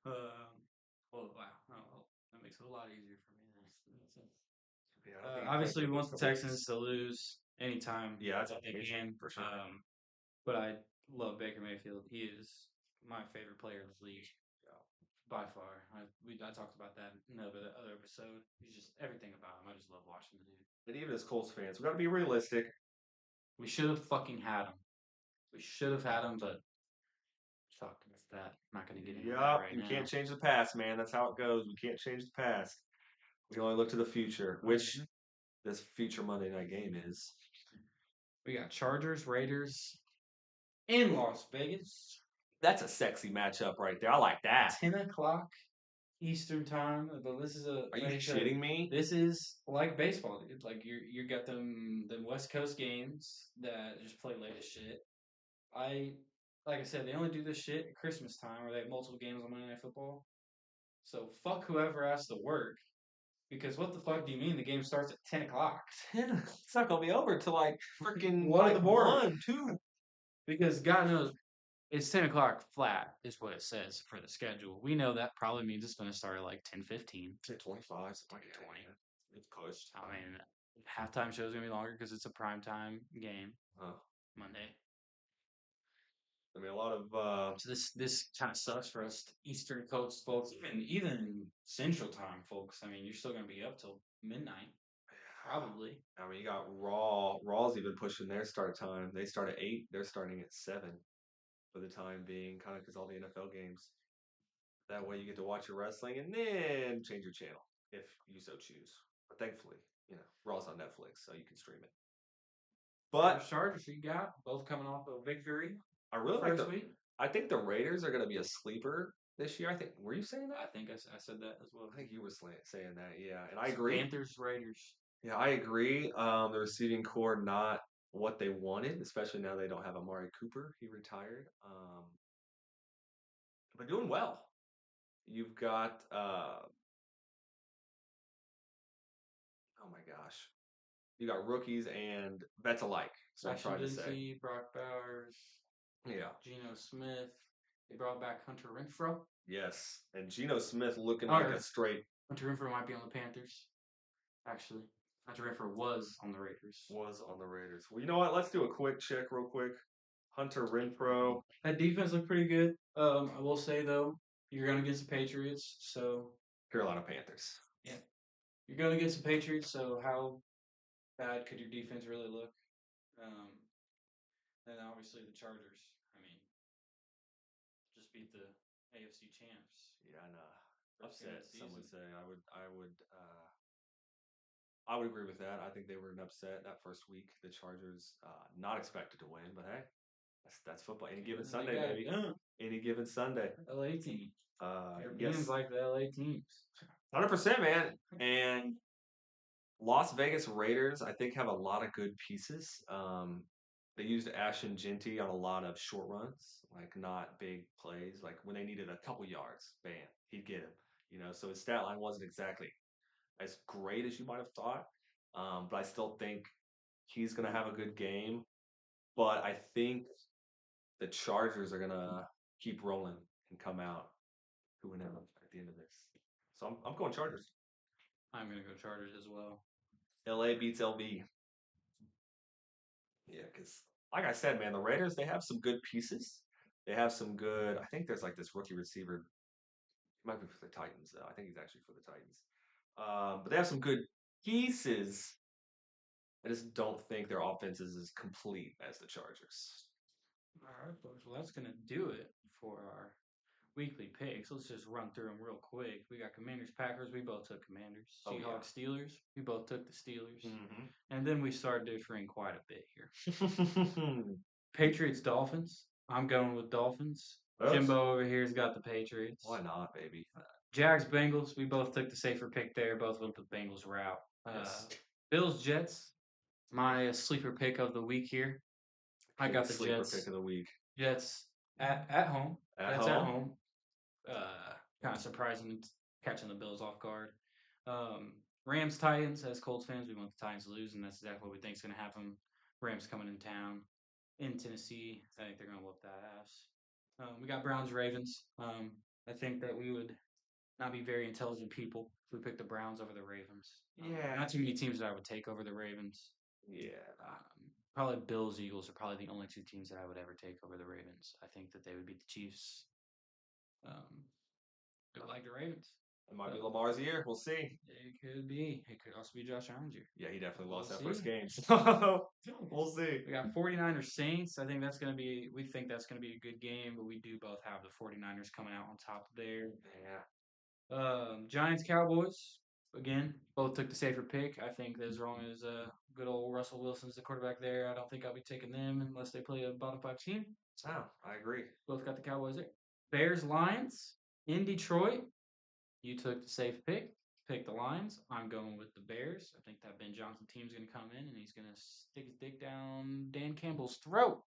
Well, wow. Oh, well, that makes it a lot easier for me. Yeah, I don't think he's Obviously, we playing want for the first 4 Texans weeks. to lose anytime Yeah, that's that they can. for sure. But I love Baker Mayfield. He is my favorite player in the league. By far. I talked about that in the other episode. He's just everything about him. I just love watching the dude. And even as Colts fans, we got to be realistic. We should have fucking had him. We should have had him, but fuck that. I'm not going to get into that right you now. can't change the past, man. That's how it goes. We can't change the past. We can only look to the future, which this future Monday night game is. We got Chargers, Raiders in Las Vegas. That's a sexy matchup right there. I like that. 10 o'clock Eastern time. But this is a. Are you shitting me? This is like baseball, dude. Like you got them West Coast games that just play late as shit. Like I said, they only do this shit at Christmas time where they have multiple games on Monday Night Football. So fuck whoever has to work. Because what the fuck do you mean the game starts at 10 o'clock? It's not gonna be over till like freaking One in the morning. 1, 2. Because God knows it's 10 o'clock flat is what it says for the schedule. We know that probably means it's going to start at like 10:15. 10:25, like 20. It's pushed. I mean, halftime show is going to be longer because it's a primetime game Monday. I mean, a lot of So this kind of sucks for us Eastern Coast folks, even Central Time folks. I mean, you're still going to be up till midnight, probably. I mean, you got Raw. Raw's even pushing their start time. They start at 8. They're starting at 7 for the time being, kind of because all the NFL games. That way, you get to watch your wrestling and then change your channel if you so choose. But thankfully, you know, Raw's on Netflix, so you can stream it. But Chargers, you got both coming off a victory. I really like first week. I think the Raiders are going to be a sleeper this year. I think. Were you saying that? I think I said that as well. I think you were saying that. Yeah, and I agree. Panthers, Raiders. Yeah, I agree. The receiving core not what they wanted, especially now they don't have Amari Cooper. He retired. But doing well. You've got oh my gosh. You got rookies and vets alike. So I'm trying to say. Brock Bowers. Yeah. Geno Smith. They brought back Hunter Renfrow. Yes. And Geno Smith looking like a straight. Hunter Renfrow might be on the Panthers. Actually. Hunter Renfrow was on the Raiders. Well, you know what? Let's do a quick check real quick. Hunter Renfrow. That defense looked pretty good. I will say, though, you're going against the Patriots, so... Carolina Panthers. Yeah. You're going against the Patriots, so how bad could your defense really look? And obviously the Chargers. I mean, just beat the AFC champs. Yeah, and upset. Some would say. I would agree with that. I think they were an upset that first week. The Chargers not expected to win, but hey, that's football. Any given Sunday, baby. Any given Sunday. LA team. Yes, like the LA teams. 100%, man. And Las Vegas Raiders, I think, have a lot of good pieces. They used Ashton Genty on a lot of short runs, like not big plays. Like when they needed a couple yards, bam, he'd get him. You know, so his stat line wasn't exactly as great as you might have thought. But I still think he's going to have a good game. But I think the Chargers are going to keep rolling and come out who would have at the end of this. So I'm going Chargers. I'm going to go Chargers as well. LA beats LV. Yeah, because like I said, man, the Raiders, they have some good pieces. They have some good, I think there's like this rookie receiver. He might be for the Titans, though. I think he's actually for the Titans. But they have some good pieces I just don't think their offense is as complete as the Chargers. All right, folks. Well, that's gonna do it for our weekly picks. Let's just run through them real quick. We got Commanders, Packers. We both took Commanders. Oh, yeah. Seahawks, Steelers. We both took the Steelers. Mm-hmm. And then we started differing quite a bit here. Patriots, Dolphins. I'm going with Dolphins. Jimbo over here's got the Patriots. Why not, baby? Jags, Bengals. We both took the safer pick there. Both went the Bengals route. Yes. Bills, Jets. My sleeper pick of the week here. I got the sleeper Jets. pick of the week. Jets at home. At home. Kind of surprising catching the Bills off guard. Rams, Titans. As Colts fans, we want the Titans to lose, and that's exactly what we think is going to happen. Rams coming in town in Tennessee. I think they're going to whoop that ass. We got Browns, Ravens. I think that we would not be very intelligent people if we picked the Browns over the Ravens. Yeah. Not too many teams that I would take over the Ravens. Yeah. Probably Bills, Eagles are probably the only two teams that I would ever take over the Ravens. I think that they would beat the Chiefs. I like the Ravens. It might be Lamar's year. We'll see. It could be. It could also be Josh Allen's year. Yeah, he definitely lost We'll that first see. game. We'll see. We got 49ers Saints. I think that's going to be, we think that's going to be a good game, but we do both have the 49ers coming out on top there. Yeah. Giants Cowboys. Again, both took the safer pick. I think as long as good old Russell Wilson's the quarterback there, I don't think I'll be taking them unless they play a bottom 5 team. Oh, I agree. Both got the Cowboys there. Bears Lions in Detroit. You took the safe pick. Pick the Lions. I'm going with the Bears. I think that Ben Johnson team's going to come in and he's going to stick his dick down Dan Campbell's throat.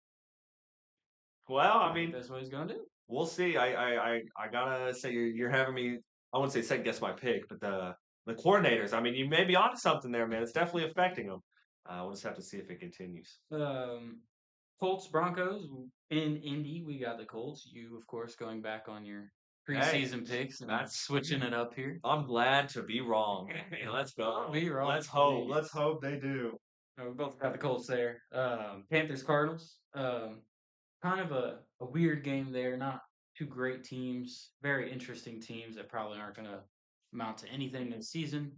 Well, I mean, that's what he's going to do. We'll see. I gotta say you're having me. I wouldn't say second guess my pick, but the coordinators. I mean, you may be onto something there, man. It's definitely affecting them. We'll just have to see if it continues. Colts Broncos in Indy. We got the Colts. You, of course, going back on your preseason picks and not switching it up here. I'm glad to be wrong. Hey, let's go. Be wrong. Let's hope. Please. Let's hope they do. We both got the Colts there. Panthers Cardinals. Kind of a weird game there. Not two great teams. Very interesting teams that probably aren't going to amount to anything this season.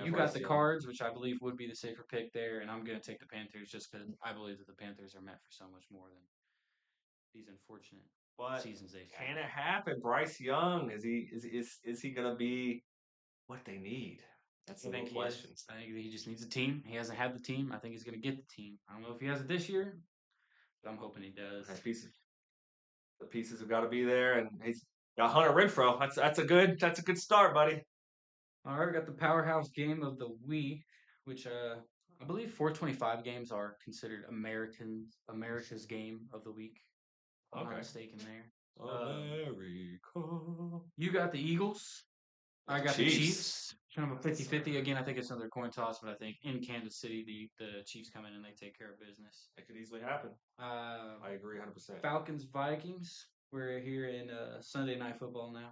You got the Cards, which I believe would be the safer pick there, and I'm going to take the Panthers just because I believe that the Panthers are meant for so much more than these unfortunate seasons they've had. Can it happen? Bryce Young, is he going to be what they need? That's the big question. I think he just needs a team. He hasn't had the team. I think he's going to get the team. I don't know if he has it this year, but I'm hoping he does. The pieces have got to be there, and he's got Hunter Renfrow. That's a good start, buddy. All right, we got the powerhouse game of the week, which I believe 425 games are considered America's game of the week. I'm not mistaken there. America. You got the Eagles. I got the Chiefs. Kind of a 50-50. Again, I think it's another coin toss, but I think in Kansas City, the Chiefs come in and they take care of business. It could easily happen. I agree 100%. Falcons, Vikings. We're here in Sunday Night Football now.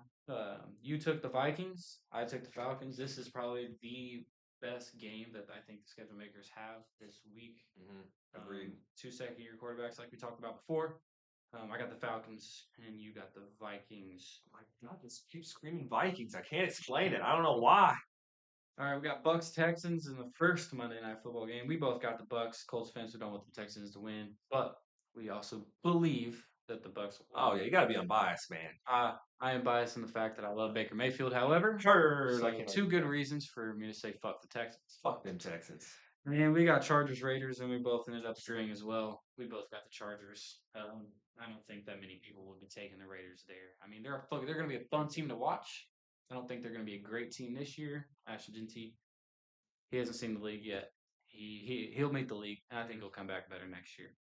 You took the Vikings. I took the Falcons. This is probably the best game that I think the schedule makers have this week. Mm-hmm. Agreed. 2 second-year quarterbacks like we talked about before. I got the Falcons, and you got the Vikings. Oh my God, just keep screaming Vikings. I can't explain it. I don't know why. All right, we got Bucks Texans in the first Monday Night Football game. We both got the Bucks. Colts fans who don't want the Texans to win, but we also believe that the Bucks will win. Oh yeah, you gotta be unbiased, man. I am biased in the fact that I love Baker Mayfield. However, two good reasons for me to say fuck the Texans. Fuck them Texans. And we got Chargers Raiders, and we both ended up string as well. We both got the Chargers. I don't think that many people will be taking the Raiders there. I mean, they're going to be a fun team to watch. I don't think they're going to be a great team this year. Ashton Genty, he hasn't seen the league yet. He'll make the league, and I think he'll come back better next year.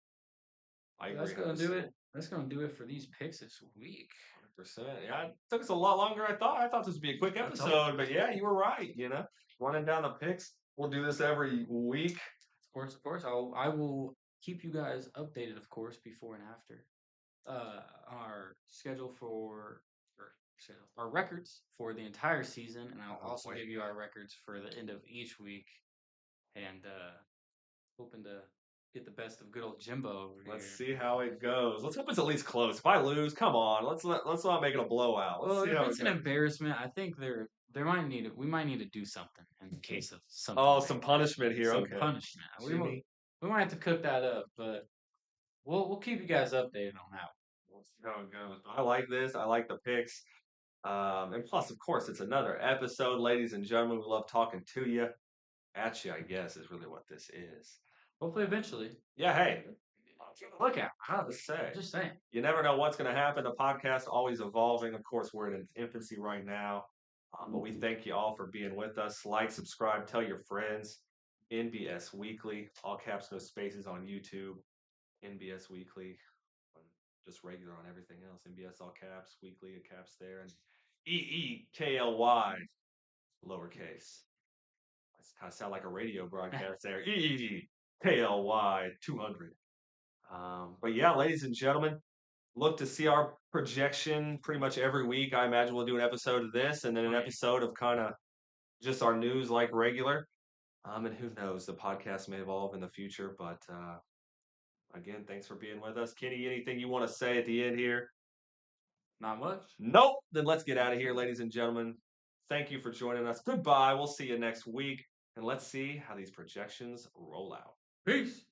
I agree. That's going to do it. That's going to do it for these picks this week. 100%. Yeah, it took us a lot longer than I thought. I thought this would be a quick episode, but yeah, you were right. Running down the picks. We'll do this every week. Of course. I will keep you guys updated, of course, before and after. Our schedule our records for the entire season, and I'll also give you our records for the end of each week. And hoping to get the best of good old Jimbo over here. Let's see how it goes. Let's hope it's at least close. If I lose, come on. Let's not make it a blowout. Well, if it's an embarrassment, I think they're We might need to do something in case of something Oh, like some that. punishment here. Some Okay. punishment. Jimmy. We might have to cook that up, but we'll keep you guys updated on that. We'll see how it goes. I like this. I like the picks. And plus, of course, it's another episode, ladies and gentlemen. We love talking to you. At you, I guess, is really what this is. Hopefully, eventually. Yeah, hey, look at how to say. Just saying. You never know what's going to happen. The podcast always evolving. Of course, we're in its infancy right now. But we thank you all for being with us. Like, subscribe, tell your friends. NBS Weekly, all caps, no spaces on YouTube. NBS Weekly, just regular on everything else. NBS all caps, weekly, a caps there. And EEKLY, lowercase. That's kind of sound like a radio broadcast there. EEKLY 200. But yeah, ladies and gentlemen, look to see our projection pretty much every week. I imagine we'll do an episode of this and then an episode of kind of just our news like regular. And who knows, the podcast may evolve in the future. But again, thanks for being with us. Kenny, anything you want to say at the end here? Not much. Nope. Then let's get out of here, ladies and gentlemen. Thank you for joining us. Goodbye. We'll see you next week. And let's see how these projections roll out. Peace.